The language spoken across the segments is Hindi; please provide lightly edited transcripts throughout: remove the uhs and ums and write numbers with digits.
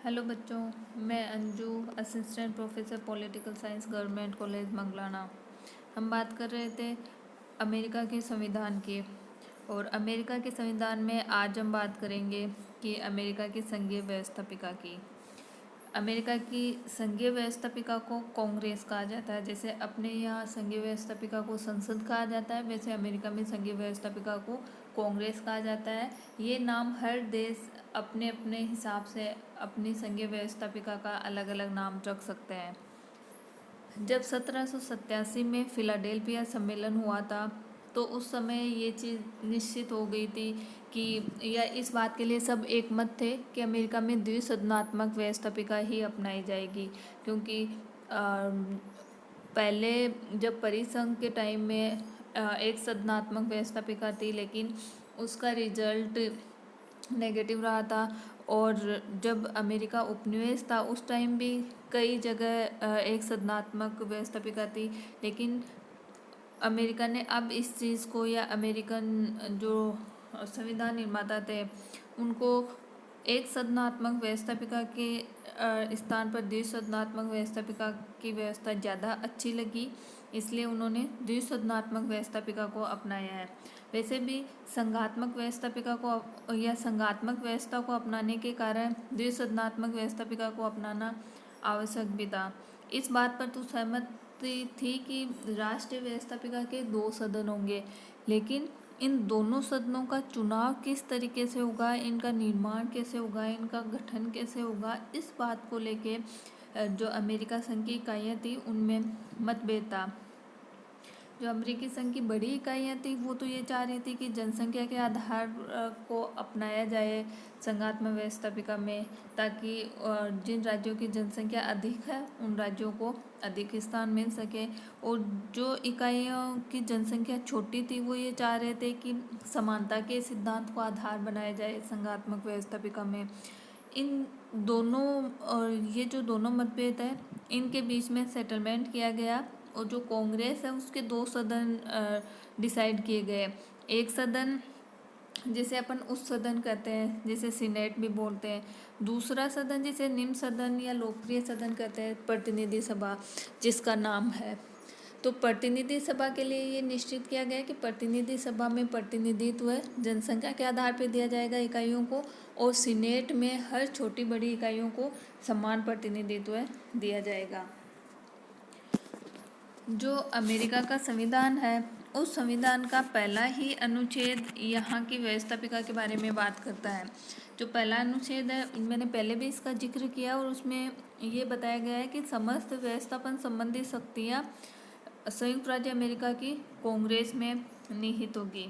हेलो बच्चों, मैं Anju, assistant professor political science, government college Manglana. हम बात कर रहे थे अमेरिका के संविधान की। और अमेरिका के संविधान में आज हम बात करेंगे कि अमेरिका की संघीय व्यवस्थापिका की। अमेरिका की संघीय व्यवस्थापिका को कांग्रेस कहा जाता है। जैसे अपने यहाँ संघीय व्यवस्थापिका को संसद कहा जाता है, वैसे अमेरिका में संघीय व्यवस्थापिका को कांग्रेस कहा जाता है। ये नाम हर देश अपने अपने हिसाब से अपनी संघीय व्यवस्थापिका का अलग अलग नाम रख सकते हैं। जब 1787 में फिलाडेल्फिया सम्मेलन हुआ था, तो उस समय ये चीज़ निश्चित हो गई थी कि या इस बात के लिए सब एक मत थे कि अमेरिका में द्विसदनात्मक व्यवस्थापिका ही अपनाई जाएगी। क्योंकि पहले जब परिसंघ के टाइम में एक सदनात्मक व्यवस्थापिका थी, लेकिन उसका रिजल्ट नेगेटिव रहा था। और जब अमेरिका उपनिवेश था उस टाइम भी कई जगह एक सदनात्मक व्यवस्थापिका थी, लेकिन अमेरिका ने अब इस चीज़ को, या अमेरिकन जो संविधान निर्माता थे उनको एक सदनात्मक व्यवस्थापिका के स्थान पर द्विसदनात्मक व्यवस्थापिका की व्यवस्था ज़्यादा अच्छी लगी, इसलिए उन्होंने द्विसदनात्मक व्यवस्थापिका को अपनाया है। वैसे भी संघात्मक व्यवस्थापिका को या संघात्मक व्यवस्था को अपनाने के कारण द्विसदनात्मक व्यवस्थापिका को अपनाना आवश्यक भी था। इस बात पर तो सहमति थी कि राष्ट्रीय व्यवस्थापिका के 2 सदन होंगे, लेकिन इन दोनों सदनों का चुनाव किस तरीके से होगा, इनका निर्माण कैसे होगा, इनका गठन कैसे होगा, इस बात को लेके जो अमेरिका संघ की इकाइयाँ थी उनमें मतभेद था। जो अमेरिकी संघ की बड़ी इकाइयाँ थी वो तो ये चाह रही थी कि जनसंख्या के आधार को अपनाया जाए संघात्मक व्यवस्थापिका में, ताकि जिन राज्यों की जनसंख्या अधिक है उन राज्यों को अधिक स्थान मिल सके। और जो इकाइयों की जनसंख्या छोटी थी वो ये चाह रहे थे कि समानता के सिद्धांत को आधार बनाया जाए संघात्मक व्यवस्थापिका में। इन दोनों ये जो दोनों मतभेद है इनके बीच में सेटलमेंट किया गया, और जो कांग्रेस है उसके 2 सदन डिसाइड किए गए। एक सदन जिसे अपन उच्च सदन कहते हैं, जिसे सीनेट भी बोलते हैं। दूसरा सदन जिसे निम्न सदन या लोकप्रिय सदन कहते हैं, प्रतिनिधि सभा जिसका नाम है। तो प्रतिनिधि सभा के लिए ये निश्चित किया गया कि प्रतिनिधि सभा में प्रतिनिधित्व जनसंख्या के आधार पर दिया जाएगा इकाइयों को, और सीनेट में हर छोटी बड़ी इकाइयों को समान प्रतिनिधित्व दिया जाएगा। जो अमेरिका का संविधान है उस संविधान का पहला ही अनुच्छेद यहाँ की व्यवस्थापिका के बारे में बात करता है। जो पहला अनुच्छेद है मैंने पहले भी इसका जिक्र किया, और उसमें ये बताया गया है कि समस्त व्यवस्थापन संबंधी शक्तियाँ संयुक्त राज्य अमेरिका की कांग्रेस में निहित होगी।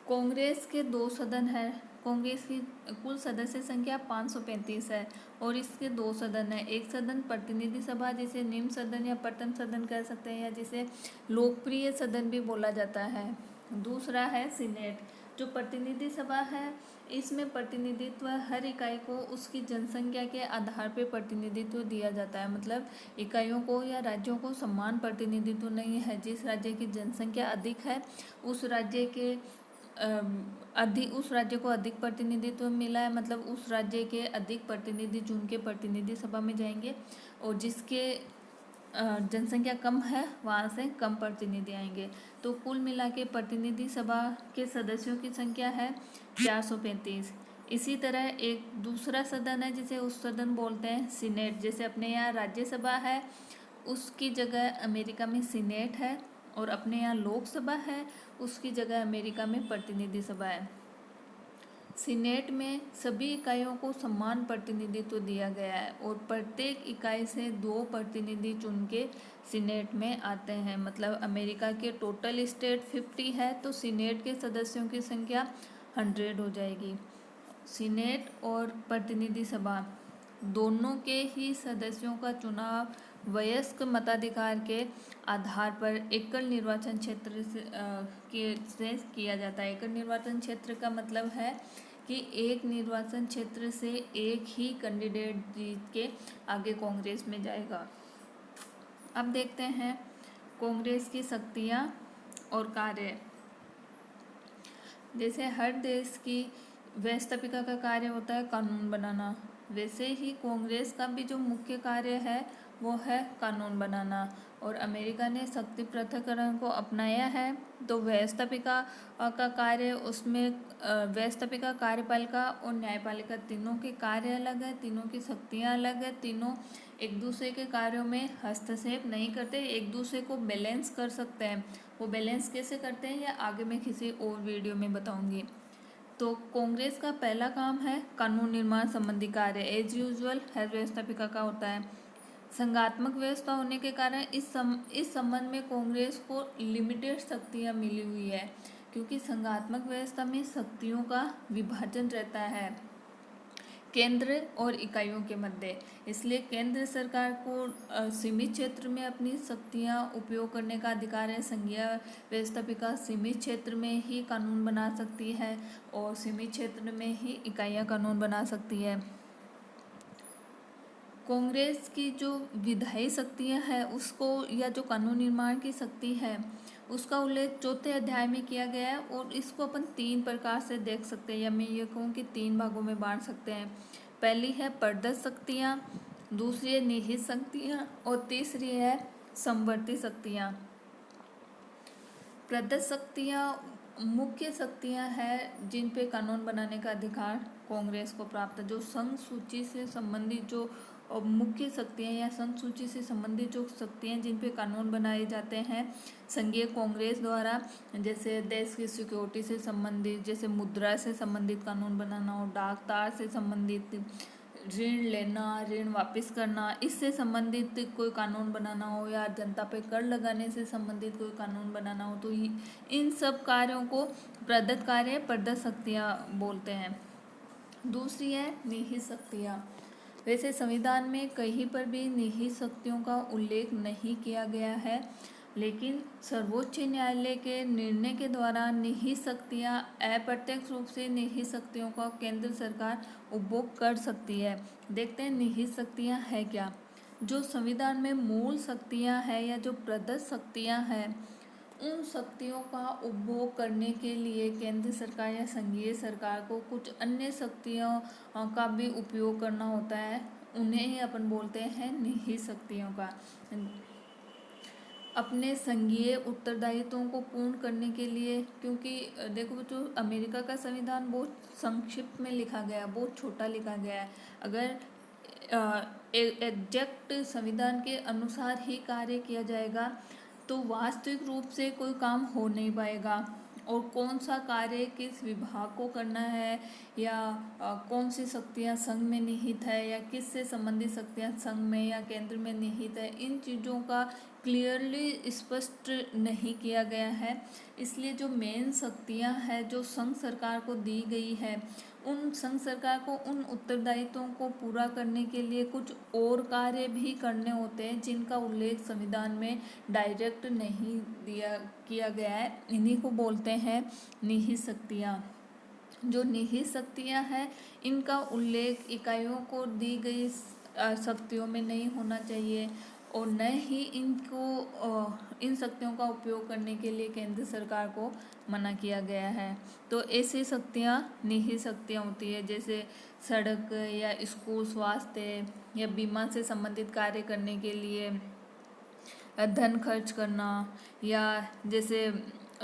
कांग्रेस के 2 सदन हैं। कांग्रेस की कुल सदस्य संख्या 535 है, और इसके 2 सदन हैं। एक सदन प्रतिनिधि सभा जिसे निम्न सदन या प्रथम सदन कह सकते हैं, या जिसे लोकप्रिय सदन भी बोला जाता है। दूसरा है सीनेट। जो प्रतिनिधि सभा है इसमें प्रतिनिधित्व हर इकाई को उसकी जनसंख्या के आधार पर प्रतिनिधित्व दिया जाता है। मतलब इकाइयों को या राज्यों को समान प्रतिनिधित्व नहीं है। जिस राज्य की जनसंख्या अधिक है उस राज्य के उस राज्य को अधिक प्रतिनिधित्व मिला है, मतलब उस राज्य के अधिक प्रतिनिधि चुन के प्रतिनिधि सभा में जाएंगे, और जिसके जनसंख्या कम है वहाँ से कम प्रतिनिधि आएंगे। तो कुल मिला के प्रतिनिधि सभा के सदस्यों की संख्या है 435। इसी तरह एक दूसरा सदन है जिसे उस सदन बोलते हैं सीनेट। जैसे अपने यहाँ राज्यसभा है उसकी जगह अमेरिका में सीनेट है, और अपने यहाँ लोकसभा है उसकी जगह अमेरिका में प्रतिनिधि सभा है। सीनेट में सभी इकाइयों को समान प्रतिनिधित्व दिया गया है, और प्रत्येक इकाई से 2 प्रतिनिधि चुन के सीनेट में आते हैं। मतलब अमेरिका के टोटल स्टेट 50 है तो सीनेट के सदस्यों की संख्या 100 हो जाएगी। सीनेट और प्रतिनिधि सभा दोनों के ही सदस्यों का चुनाव वयस्क मताधिकार के आधार पर एकल निर्वाचन क्षेत्र से किया जाता है। एकल निर्वाचन क्षेत्र का मतलब है कि एक निर्वाचन क्षेत्र से एक ही कैंडिडेट जीत के आगे कांग्रेस में जाएगा। अब देखते हैं कांग्रेस की शक्तियाँ और कार्य। जैसे हर देश की व्यवस्थापिका का कार्य होता है कानून बनाना, वैसे ही कांग्रेस का भी जो मुख्य कार्य है वो है कानून बनाना। और अमेरिका ने शक्ति पृथक्करण को अपनाया है। तो व्यवस्थापिका का कार्य उसमें व्यवस्थापिका, कार्यपालिका और न्यायपालिका तीनों के कार्य अलग है, तीनों की शक्तियाँ अलग है, तीनों एक दूसरे के कार्यों में हस्तक्षेप नहीं करते, एक दूसरे को बैलेंस कर सकते हैं। वो बैलेंस कैसे करते हैं ये आगे मैं किसी और वीडियो में बताऊंगी। तो कांग्रेस का पहला काम है कानून निर्माण संबंधी कार्य, एज यूजुअल हर व्यवस्थापिका का होता है। संघात्मक व्यवस्था होने के कारण इस संबंध में कांग्रेस को लिमिटेड शक्तियां मिली हुई है, क्योंकि संघात्मक व्यवस्था में शक्तियों का विभाजन रहता है केंद्र और इकाइयों के मध्य। इसलिए केंद्र सरकार को सीमित क्षेत्र में अपनी शक्तियां उपयोग करने का अधिकार है। संघीय व्यवस्थापिका सीमित क्षेत्र में ही कानून बना सकती है और सीमित क्षेत्र में ही इकाइयां कानून बना सकती है। कांग्रेस की जो विधायी शक्तियां हैं उसको, या जो कानून निर्माण की शक्ति है उसका उल्लेख चौथे अध्याय में किया गया है। और इसको अपन 3 प्रकार से देख सकते हैं, या मैं ये कहूँ कि 3 भागों में बांट सकते हैं। पहली है प्रदत्त शक्तियाँ, दूसरी है निहित शक्तियाँ और तीसरी है समवर्ती शक्तियाँ। प्रदत्त शक्तियाँ मुख्य शक्तियाँ हैं जिन पे कानून बनाने का अधिकार कांग्रेस को प्राप्त है। जो संघ सूची से संबंधित जो मुख्य शक्तियाँ या संघ सूची से संबंधित जो शक्तियाँ जिन पे कानून बनाए जाते हैं संघीय कांग्रेस द्वारा, जैसे देश की सिक्योरिटी से संबंधित, जैसे मुद्रा से संबंधित कानून बनाना हो, डाक तार से संबंधित, ऋण लेना, ऋण वापस करना, इससे संबंधित कोई कानून बनाना हो, या जनता पे कर लगाने से संबंधित कोई कानून बनाना हो, तो इन सब कार्यों को प्रदत्त कार्य, प्रदत्त शक्तियाँ बोलते हैं। दूसरी है निहित शक्तियाँ। वैसे संविधान में कहीं पर भी निहित शक्तियों का उल्लेख नहीं किया गया है, लेकिन सर्वोच्च न्यायालय के निर्णय के द्वारा निहित शक्तियाँ अप्रत्यक्ष रूप से निहित शक्तियों का केंद्र सरकार उपभोग कर सकती है। देखते हैं निहित शक्तियाँ है क्या। जो संविधान में मूल शक्तियाँ हैं या जो प्रदत्त शक्तियाँ हैं, उन शक्तियों का उपभोग करने के लिए केंद्र सरकार या संघीय सरकार को कुछ अन्य शक्तियों का भी उपयोग करना होता है। उन्हें ही अपन बोलते हैं निहित शक्तियों का। अपने संघीय उत्तरदायित्वों को पूर्ण करने के लिए, क्योंकि देखो बच्चों, अमेरिका का संविधान बहुत संक्षिप्त में लिखा गया है, बहुत छोटा लिखा गया है। अगर एग्जैक्ट संविधान के अनुसार ही कार्य किया जाएगा तो वास्तविक रूप से कोई काम हो नहीं पाएगा। और कौन सा कार्य किस विभाग को करना है, या कौन सी शक्तियाँ संघ में निहित है, या किससे संबंधित शक्तियाँ संघ में या केंद्र में निहित है, इन चीज़ों का क्लियरली स्पष्ट नहीं किया गया है। इसलिए जो मेन शक्तियाँ हैं जो संघ सरकार को दी गई है, उन संघ सरकार को उन उत्तरदायित्वों को पूरा करने के लिए कुछ और कार्य भी करने होते हैं जिनका उल्लेख संविधान में डायरेक्ट नहीं किया गया है। इन्हीं को बोलते हैं निहित शक्तियाँ। जो निहित शक्तियाँ हैं इनका उल्लेख इकाइयों को दी गई शक्तियों में नहीं होना चाहिए, और न ही इन शक्तियों का उपयोग करने के लिए केंद्र सरकार को मना किया गया है। तो ऐसी शक्तियाँ निहित शक्तियाँ होती है, जैसे सड़क या स्कूल, स्वास्थ्य या बीमा से संबंधित कार्य करने के लिए धन खर्च करना, या जैसे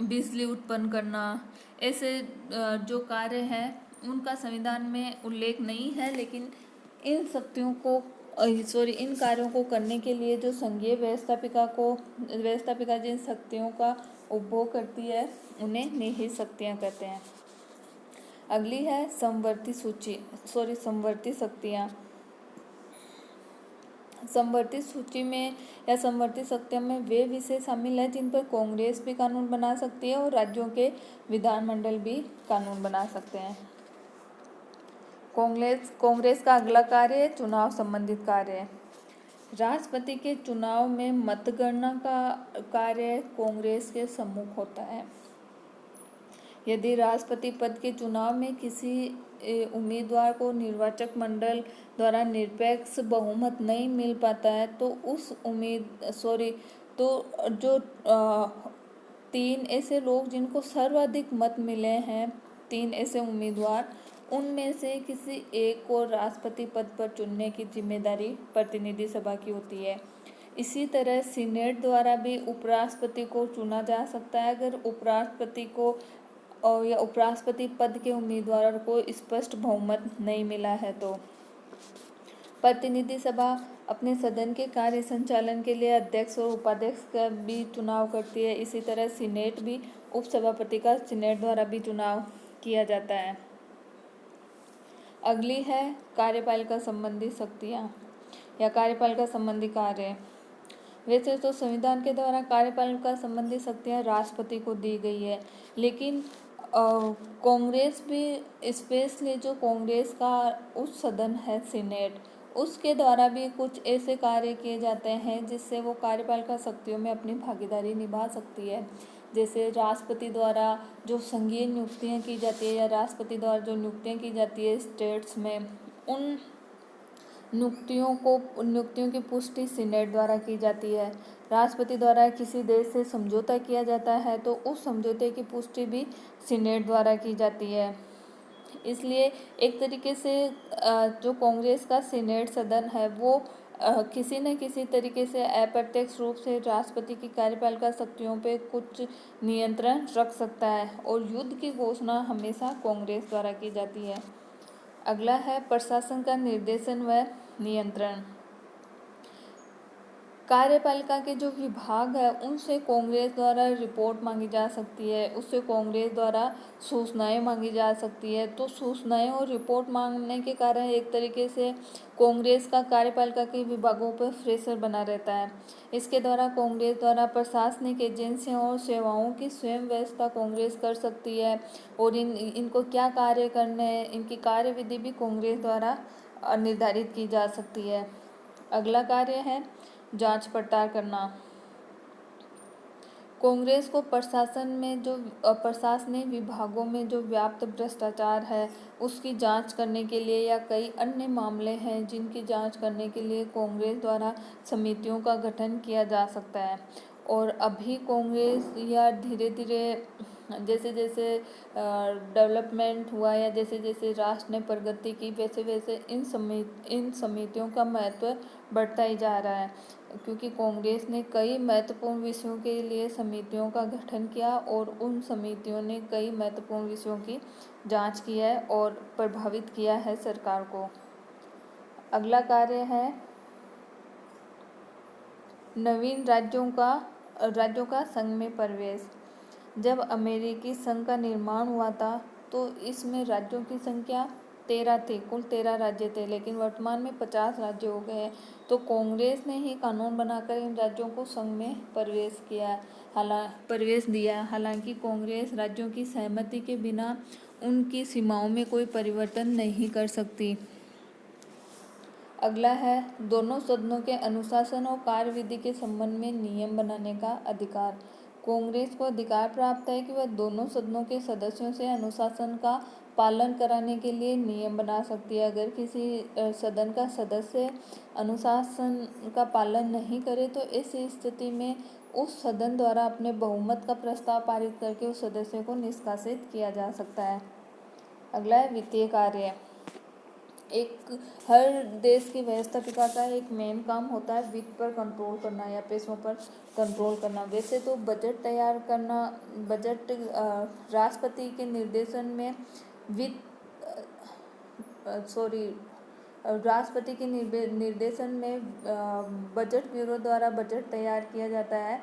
बिजली उत्पन्न करना, ऐसे जो कार्य हैं उनका संविधान में उल्लेख नहीं है। लेकिन इन शक्तियों को इन कार्यों को करने के लिए जो संघीय व्यवस्थापिका जिन शक्तियों का उपभोग करती है उन्हें निहित शक्तियाँ कहते हैं। अगली है समवर्ती शक्तियाँ। समवर्ती सूची में या समवर्ती शक्तियों में वे विषय शामिल हैं जिन पर कांग्रेस भी कानून बना सकती है और राज्यों के विधानमंडल भी कानून बना सकते हैं। कांग्रेस का अगला कार्य है चुनाव संबंधित कार्य। राष्ट्रपति के चुनाव में मतगणना का कार्य कांग्रेस के सम्मुख होता है। यदि राष्ट्रपति पद के चुनाव में किसी उम्मीदवार को निर्वाचक मंडल द्वारा निरपेक्ष बहुमत नहीं मिल पाता है तो जो 3 ऐसे लोग जिनको सर्वाधिक मत मिले हैं, 3 ऐसे उम्मीदवार, उनमें से किसी एक को राष्ट्रपति पद पर चुनने की जिम्मेदारी प्रतिनिधि सभा की होती है। इसी तरह सीनेट द्वारा भी उपराष्ट्रपति को चुना जा सकता है अगर उपराष्ट्रपति को या उपराष्ट्रपति पद के उम्मीदवार को स्पष्ट बहुमत नहीं मिला है तो। प्रतिनिधि सभा अपने सदन के कार्य संचालन के लिए अध्यक्ष और उपाध्यक्ष का भी चुनाव करती है। इसी तरह सीनेट भी उपसभापति का सीनेट द्वारा भी चुनाव किया जाता है। अगली है कार्यपालिका संबंधी शक्तियाँ या कार्यपालिका संबंधी कार्य। वैसे तो संविधान के द्वारा कार्यपालिका संबंधी शक्तियाँ राष्ट्रपति को दी गई है, लेकिन कांग्रेस भी स्पेशली जो कांग्रेस का उच्च सदन है सीनेट, उसके द्वारा भी कुछ ऐसे कार्य किए जाते हैं जिससे वो कार्यपालिका शक्तियों में अपनी भागीदारी निभा सकती है। जैसे राष्ट्रपति द्वारा जो संघीय नियुक्तियां की जाती है या राष्ट्रपति द्वारा जो नियुक्तियां की जाती है स्टेट्स में, उन नियुक्तियों की पुष्टि सीनेट द्वारा की जाती है। राष्ट्रपति द्वारा किसी देश से समझौता किया जाता है तो उस समझौते की पुष्टि भी सीनेट द्वारा की जाती है। इसलिए एक तरीके से जो कांग्रेस का सीनेट सदन है वो किसी न किसी तरीके से अप्रत्यक्ष रूप से राष्ट्रपति की कार्यपालिका शक्तियों पे कुछ नियंत्रण रख सकता है और युद्ध की घोषणा हमेशा कांग्रेस द्वारा की जाती है। अगला है प्रशासन का निर्देशन व नियंत्रण। कार्यपालिका के जो विभाग है उनसे कांग्रेस द्वारा रिपोर्ट मांगी जा सकती है, उससे कांग्रेस द्वारा सूचनाएं मांगी जा सकती है। तो सूचनाएं और रिपोर्ट मांगने के कारण एक तरीके से कांग्रेस का कार्यपालिका के विभागों पर प्रेशर बना रहता है। इसके द्वारा कांग्रेस द्वारा प्रशासनिक एजेंसियों और सेवाओं की स्वयं व्यवस्था कांग्रेस कर सकती है और इनको क्या कार्य करने हैं इनकी कार्यविधि भी कांग्रेस द्वारा निर्धारित की जा सकती है। अगला कार्य है जांच पड़ताल करना। कांग्रेस को प्रशासनिक विभागों में जो व्याप्त भ्रष्टाचार है उसकी जांच करने के लिए या कई अन्य मामले हैं जिनकी जांच करने के लिए कांग्रेस द्वारा समितियों का गठन किया जा सकता है। और अभी कांग्रेस या धीरे धीरे जैसे जैसे डेवलपमेंट हुआ या जैसे जैसे राष्ट्र ने प्रगति की वैसे वैसे इन समितियों का महत्व बढ़ता ही जा रहा है, क्योंकि कांग्रेस ने कई महत्वपूर्ण विषयों के लिए समितियों का गठन किया और उन समितियों ने कई महत्वपूर्ण विषयों की जांच की है और प्रभावित किया है सरकार को। अगला कार्य है नवीन राज्यों का संघ में प्रवेश। जब अमेरिकी संघ का निर्माण हुआ था तो इसमें राज्यों की संख्या 13 थी, कुल 13 राज्य थे, लेकिन वर्तमान में 50 राज्य हो गए हैं। तो कांग्रेस ने ही कानून बनाकर इन राज्यों को संघ में प्रवेश दिया। हालांकि कांग्रेस राज्यों की सहमति के बिना उनकी सीमाओं में कोई परिवर्तन नहीं कर सकती। अगला है दोनों सदनों के अनुशासन और कार्यविधि के संबंध में नियम बनाने का अधिकार। कांग्रेस को अधिकार प्राप्त है कि वह दोनों सदनों के सदस्यों से अनुशासन का पालन कराने के लिए नियम बना सकती है। अगर किसी सदन का सदस्य अनुशासन का पालन नहीं करे तो ऐसी स्थिति में उस सदन द्वारा अपने बहुमत का प्रस्ताव पारित करके उस सदस्य को निष्कासित किया जा सकता है। अगला है वित्तीय कार्य। हर देश की व्यवस्थापिका का एक मेन काम होता है वित्त पर कंट्रोल करना या पैसों पर कंट्रोल करना। वैसे तो बजट तैयार करना, राष्ट्रपति के निर्देशन में राष्ट्रपति के निर्देशन में बजट ब्यूरो द्वारा बजट तैयार किया जाता है,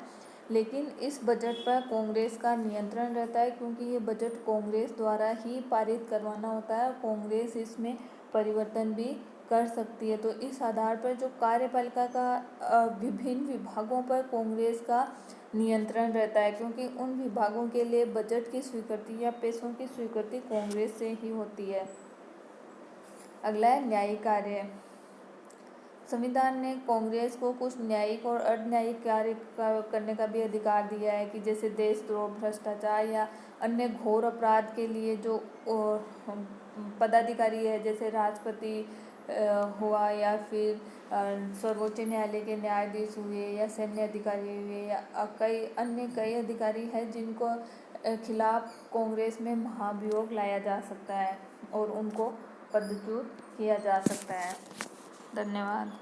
लेकिन इस बजट पर कांग्रेस का नियंत्रण रहता है क्योंकि ये बजट कांग्रेस द्वारा ही पारित करवाना होता है और कांग्रेस इसमें परिवर्तन भी कर सकती है। तो इस आधार पर जो कार्यपालिका का विभिन्न विभागों पर कांग्रेस का नियंत्रण रहता है, क्योंकि उन विभागों के लिए बजट की स्वीकृति या पैसों की स्वीकृति कांग्रेस से ही होती है। अगला है न्यायिक कार्य। संविधान ने कांग्रेस को कुछ न्यायिक और अर्ध न्यायिक कार्य करने का भी अधिकार दिया है कि जैसे देशद्रोह, भ्रष्टाचार या अन्य घोर अपराध के लिए जो पदाधिकारी है, जैसे राष्ट्रपति हुआ या फिर सर्वोच्च न्यायालय के न्यायाधीश हुए या सैन्य अधिकारी हुए या कई अधिकारी हैं जिनको खिलाफ कांग्रेस में महाभियोग लाया जा सकता है और उनको पदच्युत किया जा सकता है। धन्यवाद।